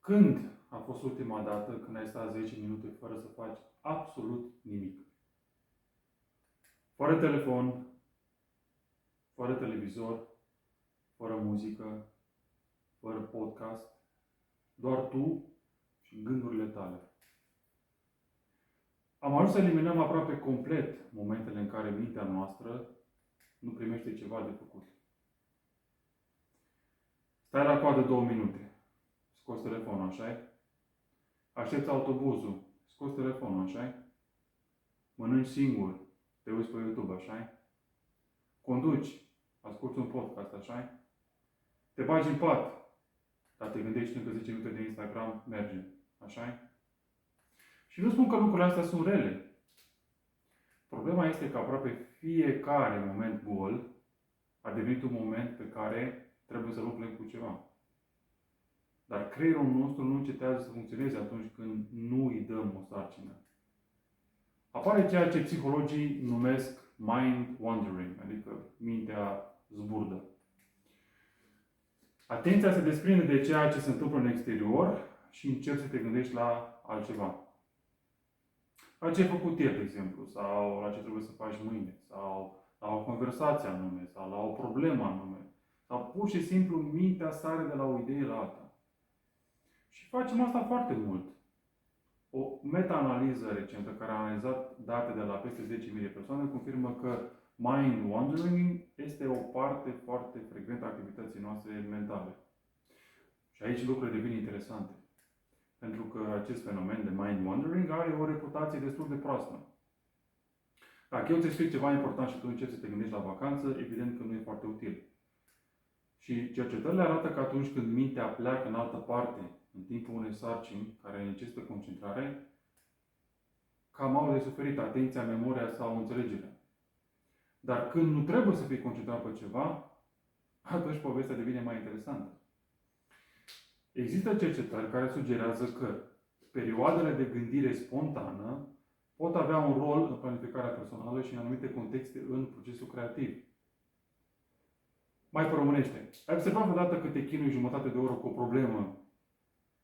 Când a fost ultima dată când ai stat 10 minute fără să faci absolut nimic? Fără telefon, fără televizor, fără muzică, fără podcast, doar tu și gândurile tale. Am ajuns să eliminăm aproape complet momentele în care mintea noastră nu primește ceva de făcut. Stai la coadă 2 minute, scoți telefonul, așa-i? Aștepți autobuzul, scoți telefonul, așa-i? Mănânci singur, te uiți pe YouTube, așa-i? Conduci, asculti un podcast, așa-i? Te bagi în pat, dar te gândești încă 10 minute de Instagram, merge, așa-i? Și nu spun că lucrurile astea sunt rele. Problema este că aproape fiecare moment gol a devenit un moment pe care trebuie să-l umplem cu ceva. Dar creierul nostru nu încetează să funcționeze atunci când nu îi dăm o sarcină. Apare ceea ce psihologii numesc mind wandering, adică mintea zburdă. Atenția se desprinde de ceea ce se întâmplă în exterior și încerci să te gândești la altceva. La ce ai făcut ieri, de exemplu, sau la ce trebuie să faci mâine, sau la o conversație anume, sau la o problemă anume. Sau pur și simplu mintea sare de la o idee la alta. Și facem asta foarte mult. O meta-analiză recentă care a analizat date de la peste 10.000 de persoane confirmă că mind wandering este o parte foarte frecventă a activității noastre mentale. Și aici lucrurile devin interesante. Pentru că acest fenomen de mind wandering are o reputație destul de proastă. Dacă eu îți explic ceva important și tu începi să te gândești la vacanță, evident că nu e foarte util. Și cercetările arată că atunci când mintea pleacă în altă parte, în timpul unei sarcini care necesită concentrare, cam au de suferit atenția, memoria sau înțelegerea. Dar când nu trebuie să fii concentrat pe ceva, atunci povestea devine mai interesantă. Există cercetări care sugerează că perioadele de gândire spontană pot avea un rol în planificarea personală și în anumite contexte în procesul creativ. Mai pe românește, ai observat vreodată că te chinui jumătate de oră cu o problemă,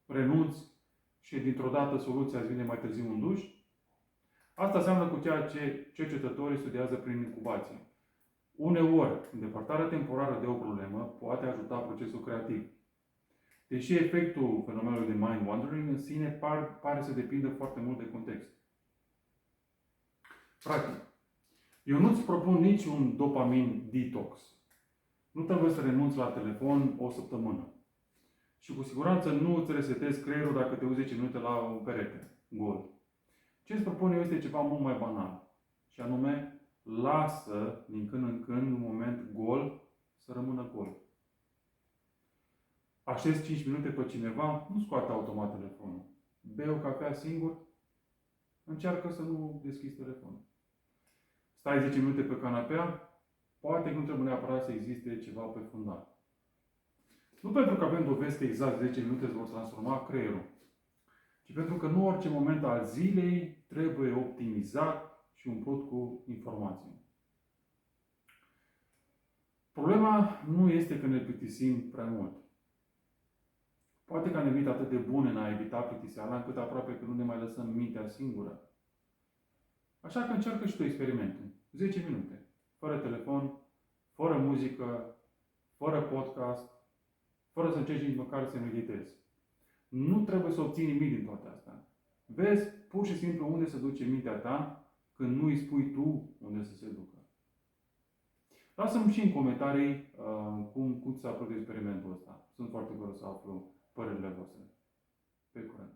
renunți și dintr-o dată soluția îți vine mai târziu în duș? Asta seamănă cu ceea ce cercetătorii studiază prin incubație. Uneori, îndepărtarea temporară de o problemă poate ajuta procesul creativ. Deși efectul fenomenului de mind wandering în sine pare să depindă foarte mult de context. Practic, eu nu-ți propun niciun dopamin detox. Nu trebuie să renunți la telefon o săptămână. Și cu siguranță nu îți resetezi creierul dacă te uiți 10 minute la un perete gol. Ce îți propun eu este ceva mult mai banal. Și anume, lasă din când în când un moment gol să rămână gol. Aștepți 5 minute pe cineva, nu scoate automat telefonul. Bei o cafea singur, încearcă să nu deschizi telefonul. Stai 10 minute pe canapea, poate că nu trebuie neapărat să existe ceva pe fundal. Nu pentru că avem dovezi că exact 10 minute îți vor transforma creierul, ci pentru că nu orice moment al zilei trebuie optimizat și umplut cu informații. Problema nu este că ne plictisim prea mult. Poate că am devenit atât de bune în a evita plictiseala, încât aproape că nu ne mai lăsăm mintea singură. Așa că încearcă și tu experimentul. 10 minute. Fără telefon, fără muzică, fără podcast, fără să încerci nici măcar să meditezi. Nu trebuie să obții nimic din toate astea. Vezi pur și simplu unde se duce mintea ta când nu îi spui tu unde să se ducă. Lasă-mi și în comentarii cum ți s-a părut experimentul ăsta. Sunt foarte curios să aflu părerile voastre. Pe curând!